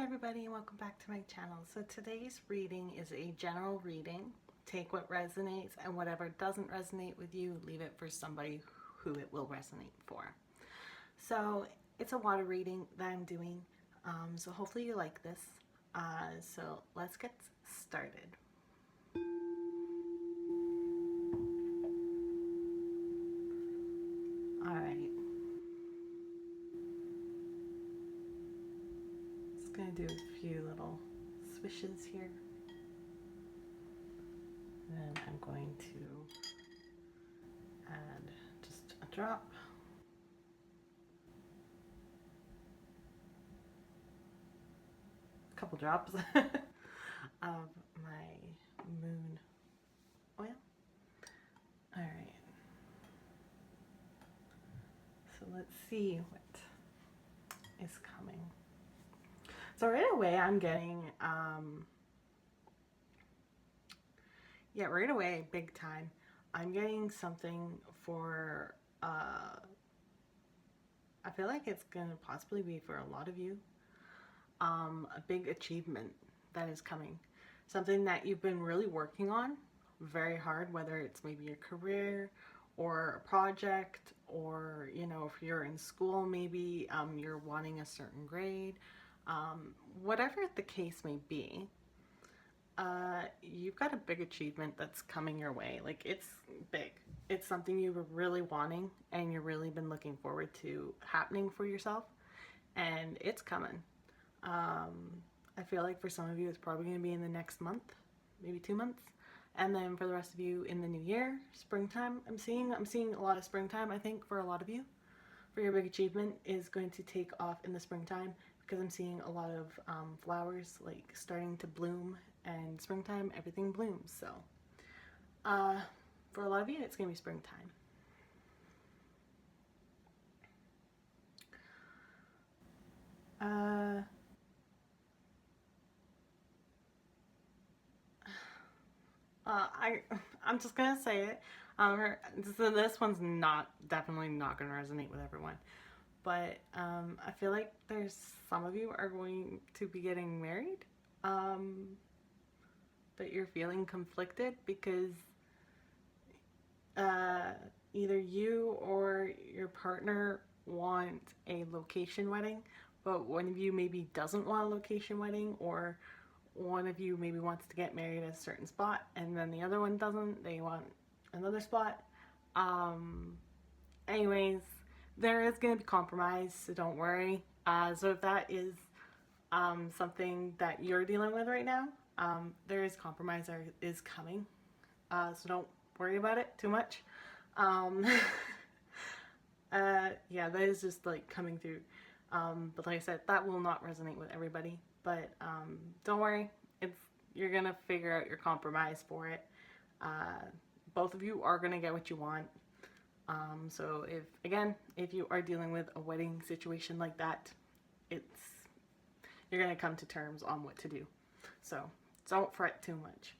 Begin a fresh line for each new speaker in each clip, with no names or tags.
everybody and welcome back to my channel. So today's reading is a general reading. Take what resonates and whatever doesn't resonate with you, leave it for somebody who it will resonate for. So it's a water reading that I'm doing. So hopefully you like this. So let's get started. All right. Just gonna do a few little swishes here. And I'm going to add just a drop. A couple drops of my moon oil. All right. So let's see what is coming. So right away I'm getting, right away, big time, I'm getting something for, I feel like it's going to possibly be for a lot of you, a big achievement that is coming. Something that you've been really working on very hard, whether it's maybe your career or a project, or, you know, if you're in school, maybe you're wanting a certain grade, whatever the case may be. You've got a big achievement that's coming your way. Like, it's big. It's something you were really wanting and you've really been looking forward to happening for yourself, and it's coming. I feel like for some of you it's probably going to be in the next month, maybe 2 months, and then for the rest of you in the new year, springtime. I'm seeing a lot of springtime, I think, for a lot of you. For your big achievement is going to take off in the springtime, because I'm seeing a lot of flowers like starting to bloom, and springtime, everything blooms. So for a lot of you, it's going to be springtime. I'm just gonna say it. So this one's definitely not gonna resonate with everyone, but I feel like there's some of you are going to be getting married, but you're feeling conflicted because either you or your partner want a location wedding, but one of you maybe doesn't want a location wedding, or one of you maybe wants to get married at a certain spot and then the other one doesn't, they want another spot. Anyways, there is going to be compromise, so don't worry. So if that is something that you're dealing with right now, there is compromise that is coming, so don't worry about it too much. Yeah, that is just like coming through. But like I said, that will not resonate with everybody. But don't worry, you're gonna figure out your compromise for it. Both of you are gonna get what you want. So if you are dealing with a wedding situation like that, you're gonna come to terms on what to do. So don't fret too much.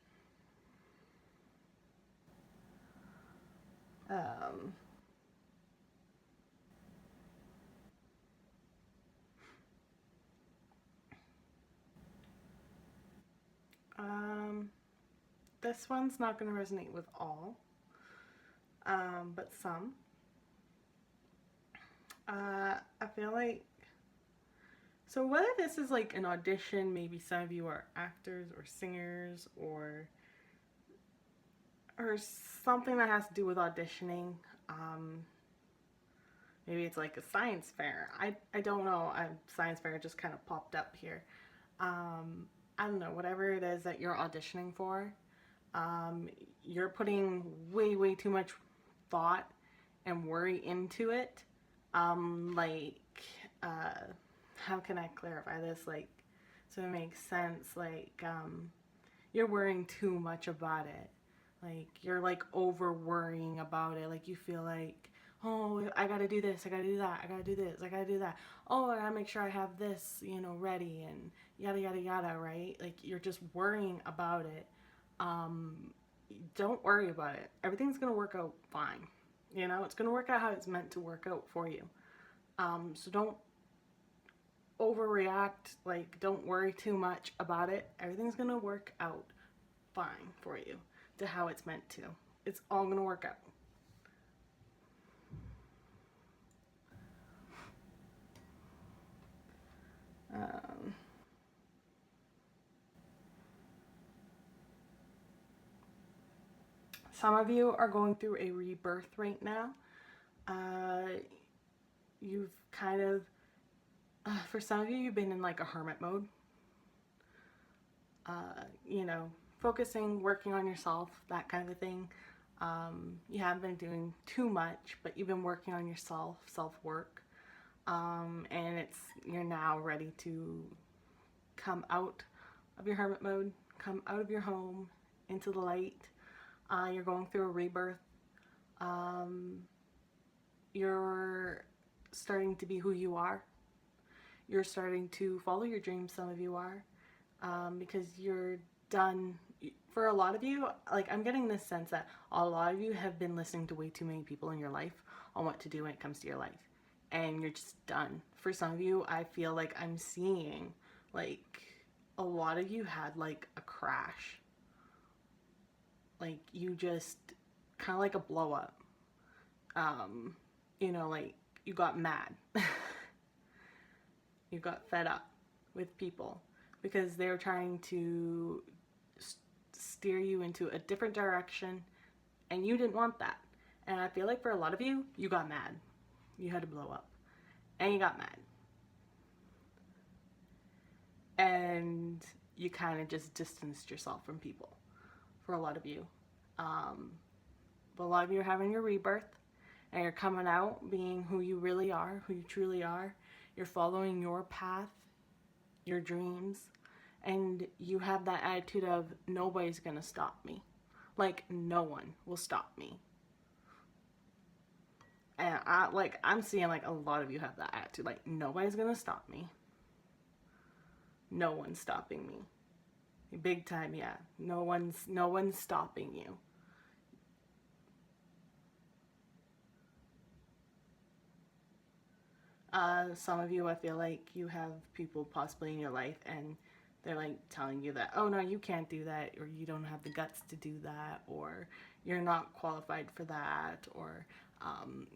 This one's not going to resonate with all, but some. I feel like, so whether this is like an audition, maybe some of you are actors or singers, or something that has to do with auditioning. Maybe it's like a science fair. I don't know. Science fair just kind of popped up here. I don't know, whatever it is that you're auditioning for, you're putting way too much thought and worry into it. How can I clarify this, like, so it makes sense? Like, you're worrying too much about it. Like, you're like over worrying about it. Like, you feel like, oh, I gotta do this, I gotta do that, I gotta do this, I gotta do that. Oh, I gotta make sure I have this, you know, ready, and yada yada yada, right? Like, you're just worrying about it. Don't worry about it. Everything's gonna work out fine. You know, it's gonna work out how it's meant to work out for you. So overreact. Like, don't worry too much about it. Everything's gonna work out fine for you to how it's meant to. It's all gonna work out. Um, some of you are going through a rebirth right now. You've kind of, for some of you, you've been in like a hermit mode. You know, focusing, working on yourself, that kind of a thing. You haven't been doing too much, but you've been working on yourself, self-work. And you're now ready to come out of your hermit mode, come out of your home into the light. You're going through a rebirth. You're starting to be who you are. You're starting to follow your dreams, some of you are, because you're done. For a lot of you, like, I'm getting this sense that a lot of you have been listening to way too many people in your life on what to do when it comes to your life, and you're just done. For some of you, I feel like I'm seeing, like, a lot of you had like a crash. Like, you just kind of like a blow up. You know, like, you got mad. You got fed up with people because they were trying to steer you into a different direction, and you didn't want that. And I feel like for a lot of you, you got mad. You had to blow up, and you got mad. And you kind of just distanced yourself from people for a lot of you. But a lot of you are having your rebirth, and you're coming out being who you really are, who you truly are. You're following your path, your dreams, and you have that attitude of nobody's gonna stop me. Like, no one will stop me. And I'm seeing like a lot of you have that attitude, like, nobody's gonna stop me. No one's stopping me. Big time, yeah. No one's stopping you. Some of you, I feel like you have people possibly in your life, and they're like telling you that, oh no, you can't do that, or you don't have the guts to do that, or you're not qualified for that, or,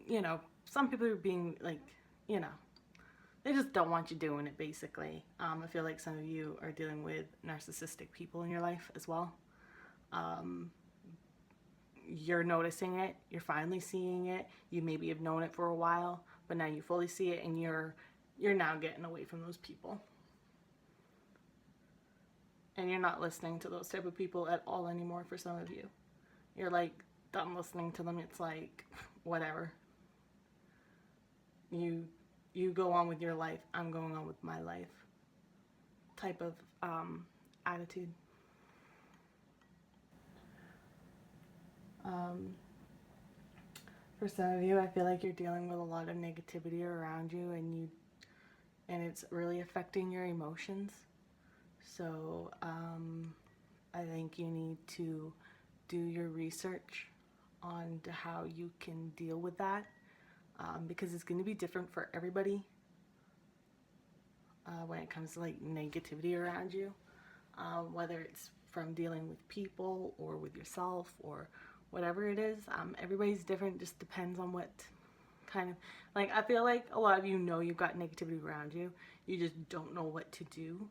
you know, some people are being like, you know, they just don't want you doing it, basically. I feel like some of you are dealing with narcissistic people in your life as well. You're noticing it, you're finally seeing it, you maybe have known it for a while, but now you fully see it, and you're now getting away from those people. And you're not listening to those type of people at all anymore. For some of you, you're like done listening to them. It's like, whatever. You go on with your life, I'm going on with my life type of attitude. For some of you, I feel like you're dealing with a lot of negativity around you, and it's really affecting your emotions. So I think you need to do your research on how you can deal with that, because it's going to be different for everybody when it comes to like negativity around you, whether it's from dealing with people or with yourself or whatever it is. Everybody's different. Just depends on what kind of, like, I feel like a lot of you know you've got negativity around you. You just don't know what to do.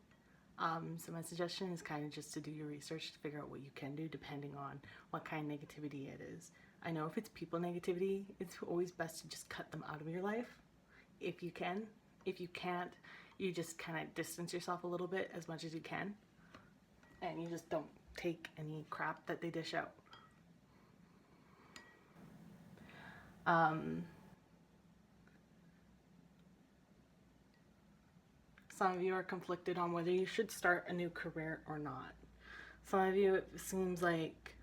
So my suggestion is kind of just to do your research to figure out what you can do depending on what kind of negativity it is. I know if it's people negativity, it's always best to just cut them out of your life if you can. If you can't, you just kind of distance yourself a little bit as much as you can, and you just don't take any crap that they dish out. Some of you are conflicted on whether you should start a new career or not. Some of you, it seems like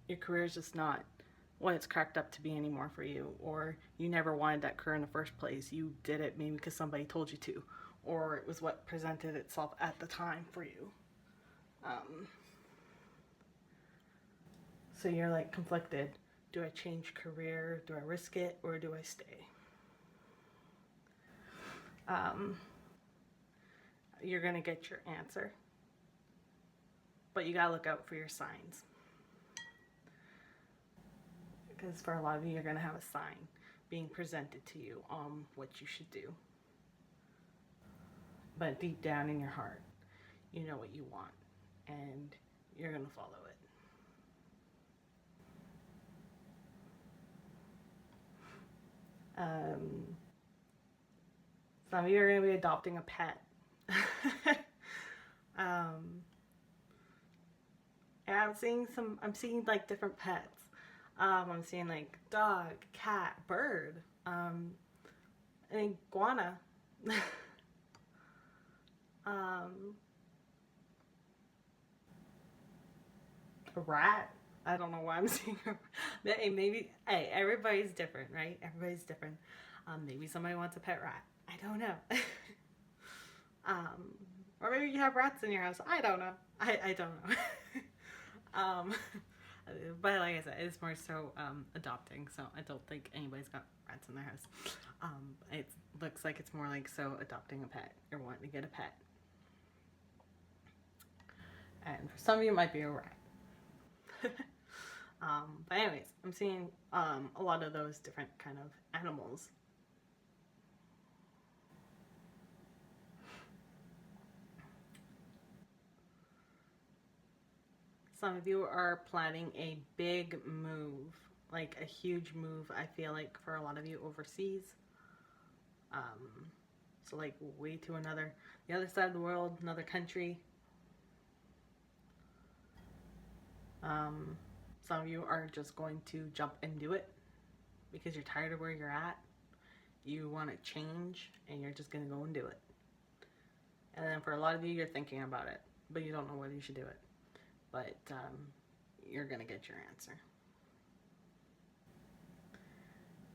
your career is just not what it's cracked up to be anymore for you, or you never wanted that career in the first place. You did it maybe because somebody told you to, or it was what presented itself at the time for you. So you're like conflicted. Do I change career? Do I risk it? Or do I stay? Um, you're going to get your answer, but you got to look out for your signs. Because for a lot of you, you're going to have a sign being presented to you on what you should do. But deep down in your heart, you know what you want, and you're going to follow it. Some of you are going to be adopting a pet. And I'm seeing like different pets. I'm seeing like dog, cat, bird, an iguana, a rat. I don't know why I'm seeing a rat. Maybe, hey, everybody's different, right? Everybody's different. Maybe somebody wants a pet rat. I don't know. Or maybe you have rats in your house. I don't know. I don't know. But like I said, it's more so adopting. So I don't think anybody's got rats in their house. It looks like it's more like so adopting a pet or wanting to get a pet. And for some of you, it might be a rat. But anyways, I'm seeing a lot of those different kind of animals. Some of you are planning a big move, like a huge move, I feel like, for a lot of you overseas. So like way to the other side of the world, another country. Some of you are just going to jump and do it because you're tired of where you're at. You want to change and you're just going to go and do it. And then for a lot of you, you're thinking about it, but you don't know whether you should do it. But you're going to get your answer.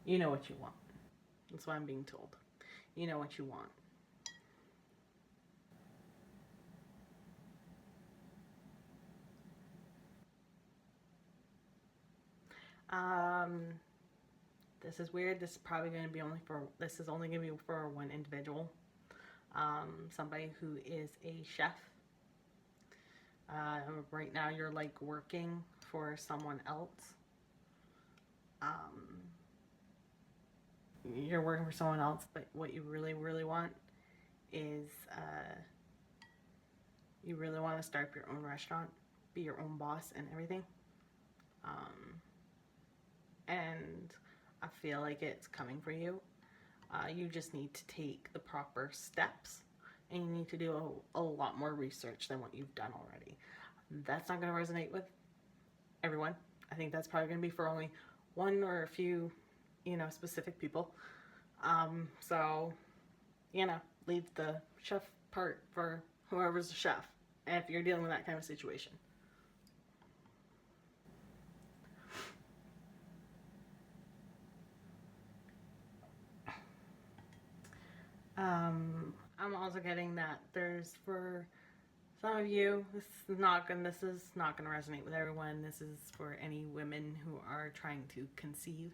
You know what you want. That's what I'm being told. You know what you want. This is weird. This is probably going to be this is only going to be for one individual. Somebody who is a chef. Right now you're like working for someone else. You're working for someone else, but what you really, really want is you really want to start up your own restaurant, be your own boss and everything. And I feel like it's coming for you. You just need to take the proper steps, and you need to do a lot more research than what you've done already. That's not going to resonate with everyone. I think that's probably going to be for only one or a few, specific people. So, leave the chef part for whoever's the chef, if you're dealing with that kind of situation. I'm also getting that there's, for some of you, this is not gonna resonate with everyone. This is for any women who are trying to conceive.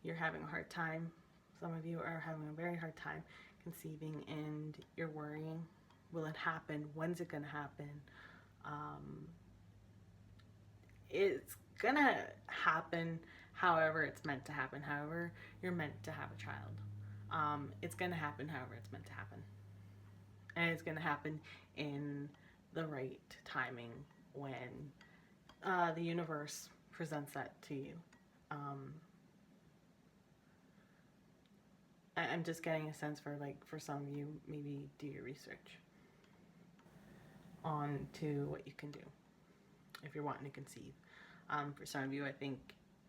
You're having a hard time. Some of you are having a very hard time conceiving, and you're worrying. Will it happen? When's it gonna happen? It's gonna happen however it's meant to happen. However you're meant to have a child. It's gonna happen however it's meant to happen. And it's gonna happen in the right timing when the universe presents that to you. I'm just getting a sense for some of you, maybe do your research on to what you can do if you're wanting to conceive. For some of you, I think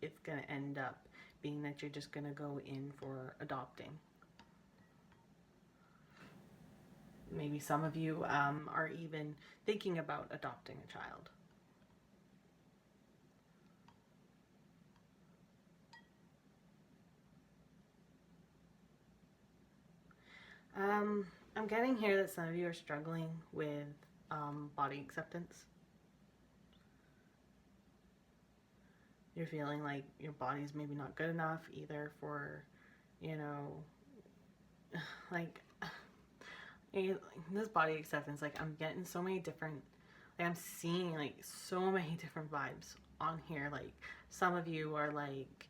it's going to end up being that you're just going to go in for adopting. Maybe some of you are even thinking about adopting a child. I'm getting here that some of you are struggling with body acceptance. You're feeling like your body's maybe not good enough either for, like, This body acceptance, like I'm getting so many different, like I'm seeing like so many different vibes on here. Like some of you are like,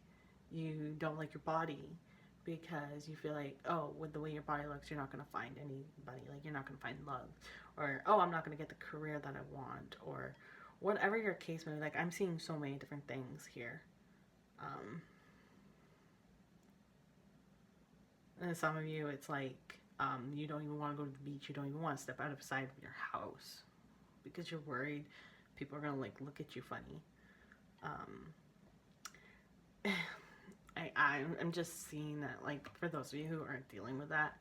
you don't like your body because you feel like, oh, with the way your body looks, you're not going to find anybody, like you're not going to find love, or oh, I'm not going to get the career that I want, or whatever your case may be. Like I'm seeing so many different things here. And some of you, it's like you don't even want to go to the beach. You don't even want to step out of side of your house because you're worried people are gonna like look at you funny. I'm just seeing that, like, for those of you who aren't dealing with that,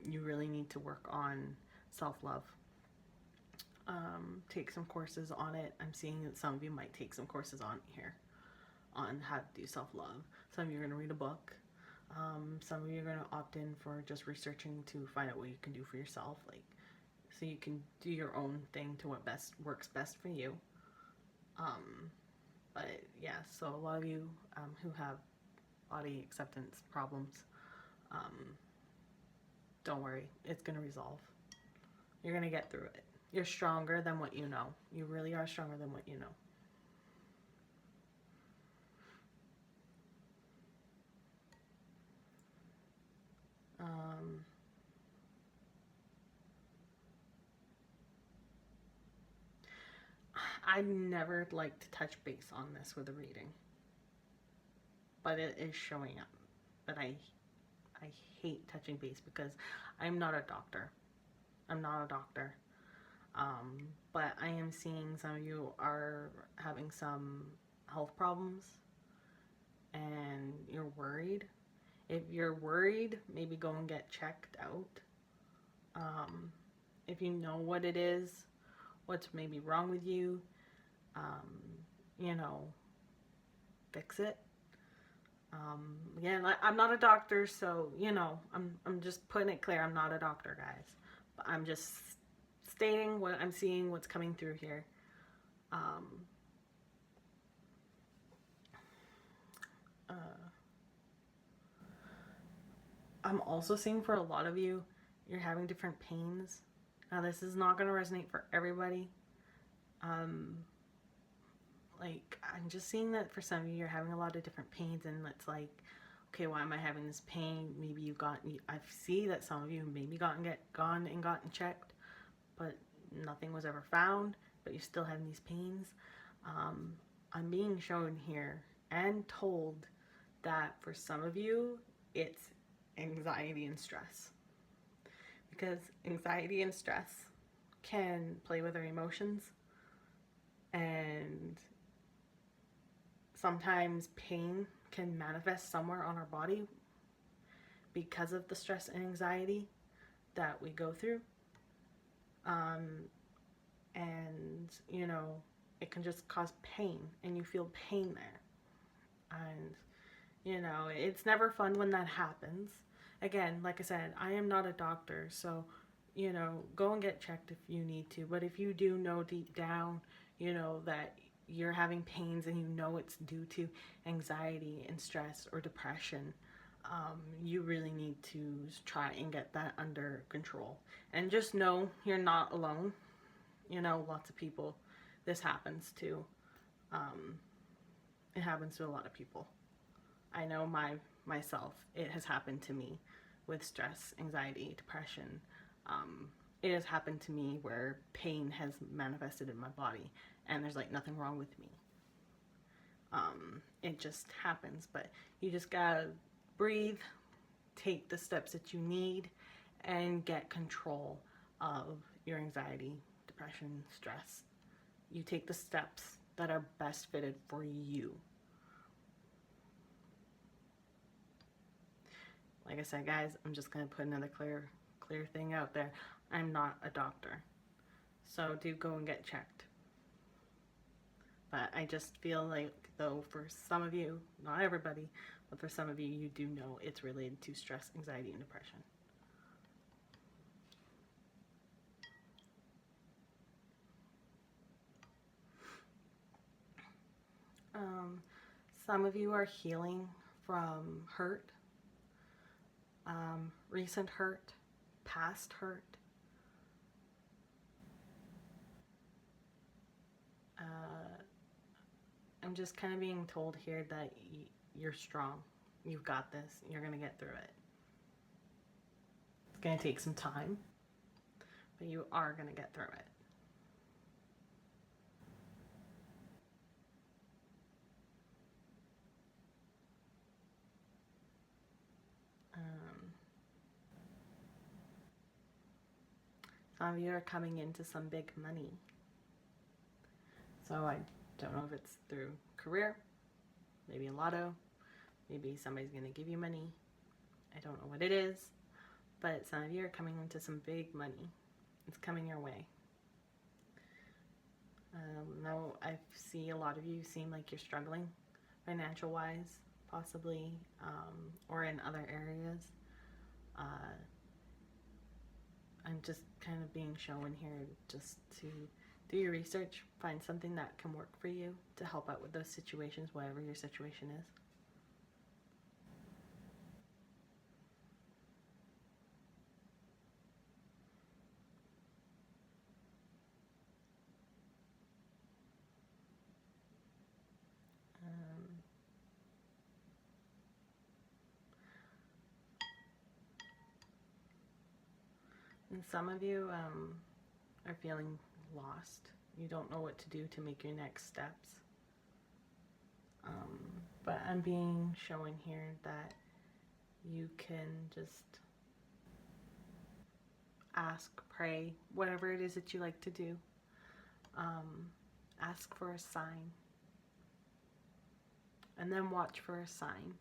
you really need to work on self-love. Take some courses on it. I'm seeing that some of you might take some courses on here on how to do self-love. Some of you are going to read a book. Some of you are going to opt in for just researching to find out what you can do for yourself, like so you can do your own thing to what best works best for you. But yeah, so a lot of you who have body acceptance problems, don't worry, it's going to resolve. You're going to get through it. You're stronger than what you know. You really are stronger than what you know. I never like to touch base on this with a reading, but it is showing up. But I hate touching base because I'm not a doctor. I'm not a doctor. But I am seeing some of you are having some health problems and you're worried. If you're worried, maybe go and get checked out. If you know what it is, what's maybe wrong with you, you know, fix it. Again, I'm not a doctor, so, you know, I'm just putting it clear. I'm not a doctor, guys. But I'm just stating what I'm seeing, what's coming through here. I'm also seeing for a lot of you, you're having different pains. Now, this is not going to resonate for everybody. Like, I'm just seeing that for some of you, you're having a lot of different pains, and it's like, okay, why am I having this pain? Maybe you've gotten, I see that some of you maybe gotten checked, but nothing was ever found, but you're still having these pains. I'm being shown here and told that for some of you, it's anxiety and stress. Because anxiety and stress can play with our emotions, and sometimes pain can manifest somewhere on our body because of the stress and anxiety that we go through. And, you know, it can just cause pain, and you feel pain there. And, you know, it's never fun when that happens. Again, like I said, I am not a doctor, so, you know, go and get checked if you need to. But if you do know deep down, you know, that you're having pains and you know it's due to anxiety and stress or depression, you really need to try and get that under control. And just know you're not alone. You know, lots of people, this happens to. It happens to a lot of people. I know myself, it has happened to me with stress, anxiety, depression. It has happened to me where pain has manifested in my body and there's like nothing wrong with me. It just happens, but you just gotta breathe, take the steps that you need, and get control of your anxiety, depression, stress. You take the steps that are best fitted for you. Like I said, guys, I'm just going to put another clear thing out there. I'm not a doctor. So do go and get checked. But I just feel like, though, for some of you, not everybody, but for some of you, you do know it's related to stress, anxiety, and depression. Some of you are healing from hurt, recent hurt. past hurt. I'm just kind of being told here that you're strong. You've got this. You're going to get through it. It's going to take some time, but you are going to get through it. Some of you are coming into some big money. So I don't know if it's through career, maybe a lotto, maybe somebody's going to give you money. I don't know what it is, but some of you are coming into some big money. It's coming your way. Now I see a lot of you seem like you're struggling financial wise, possibly, or in other areas. I'm just kind of being shown here just to do your research, find something that can work for you to help out with those situations, whatever your situation is. And some of you are feeling lost. You don't know what to do to make your next steps. But I'm being shown here that you can just ask, pray, whatever it is that you like to do. Ask for a sign. And then watch for a sign.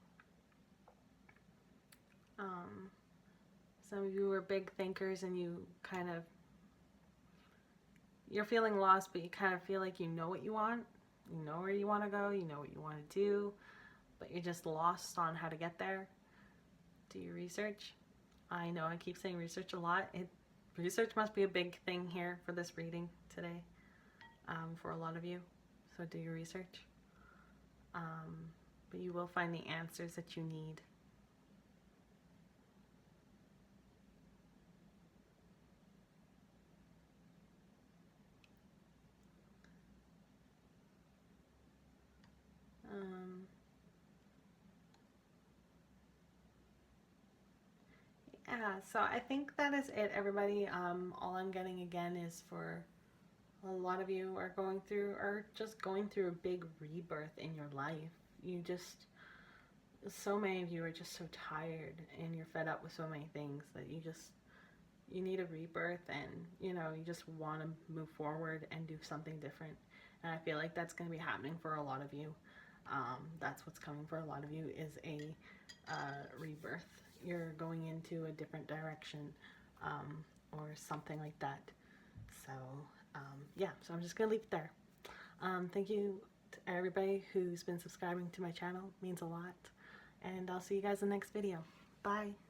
Some of you are big thinkers and you're feeling lost, but you kind of feel like you know what you want. You know where you want to go. You know what you want to do. But you're just lost on how to get there. Do your research. I know I keep saying research a lot. Research must be a big thing here for this reading today for a lot of you. So do your research. But you will find the answers that you need. Yeah, so I think that is it, everybody. All I'm getting again is for a lot of you are just going through a big rebirth in your life. So many of you are just so tired and you're fed up with so many things that you need a rebirth, and you just want to move forward and do something different. And I feel like that's going to be happening for a lot of you. That's what's coming for a lot of you is a rebirth. You're going into a different direction or something like that. So yeah, so I'm just gonna leave it there. Thank you to everybody who's been subscribing to my channel. It means a lot, and I'll see you guys in the next video. Bye.